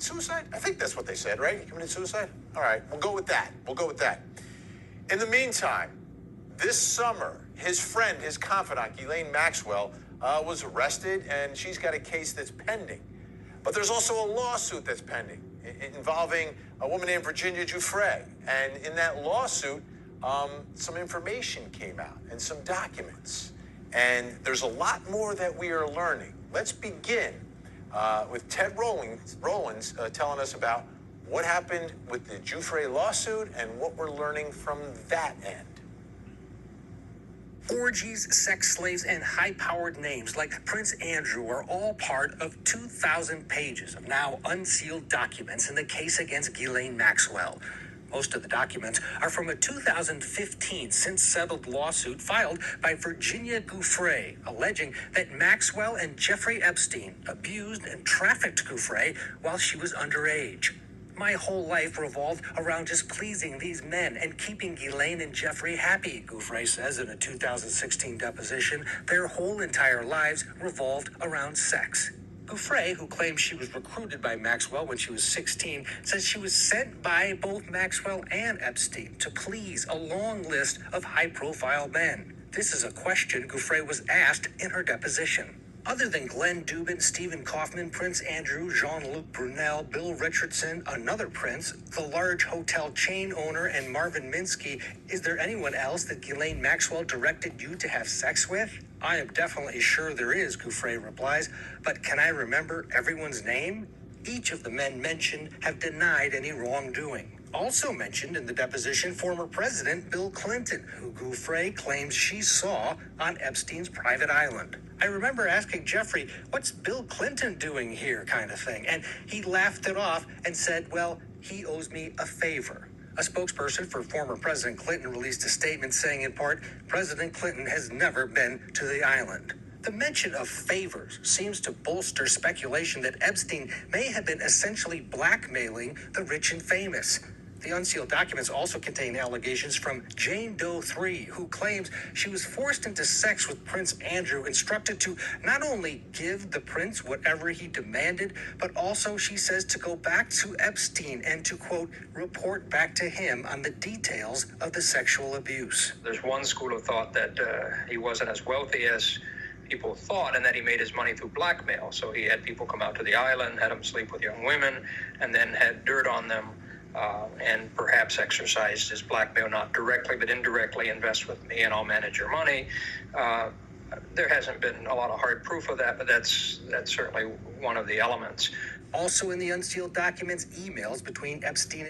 suicide? I think that's what they said, right? He committed suicide? All right, we'll go with that. We'll go with that. In the meantime, this summer, his friend, his confidant, Ghislaine Maxwell, was arrested, and she's got a case that's pending. But there's also a lawsuit that's pending involving a woman named Virginia Giuffre. And in that lawsuit, some information came out and some documents. And there's a lot more that we are learning. Let's begin with Ted Rollins telling us about what happened with the Giuffre lawsuit and what we're learning from that end. Orgies, sex slaves, and high-powered names like Prince Andrew are all part of 2,000 pages of now unsealed documents in the case against Ghislaine Maxwell. Most of the documents are from a 2015 since-settled lawsuit filed by Virginia Giuffre, alleging that Maxwell and Jeffrey Epstein abused and trafficked Giuffre while she was underage. My whole life revolved around just pleasing these men and keeping Ghislaine and Jeffrey happy, Giuffre says in a 2016 deposition. Their whole entire lives revolved around sex. Giuffre, who claims she was recruited by Maxwell when she was 16, says she was sent by both Maxwell and Epstein to please a long list of high-profile men. This is a question Giuffre was asked in her deposition. Other than Glenn Dubin, Stephen Kaufman, Prince Andrew, Jean-Luc Brunel, Bill Richardson, another prince, the large hotel chain owner, and Marvin Minsky, is there anyone else that Ghislaine Maxwell directed you to have sex with? I am definitely sure there is, Giuffre replies, but can I remember everyone's name? Each of the men mentioned have denied any wrongdoing. Also mentioned in the deposition, former President Bill Clinton, who Giuffre claims she saw on Epstein's private island. I remember asking Jeffrey, what's Bill Clinton doing here, kind of thing, and he laughed it off and said, well, he owes me a favor. A spokesperson for former President Clinton released a statement saying, in part, President Clinton has never been to the island. The mention of favors seems to bolster speculation that Epstein may have been essentially blackmailing the rich and famous. The unsealed documents also contain allegations from Jane Doe 3, who claims she was forced into sex with Prince Andrew, instructed to not only give the prince whatever he demanded, but also, she says, to go back to Epstein and to, quote, report back to him on the details of the sexual abuse. There's one school of thought that he wasn't as wealthy as people thought, and that he made his money through blackmail. So he had people come out to the island, had them sleep with young women, and then had dirt on them. And perhaps exercised his blackmail, not directly, but indirectly, invest with me and I'll manage your money. There hasn't been a lot of hard proof of that, but that's certainly one of the elements. Also in the unsealed documents, emails between Epstein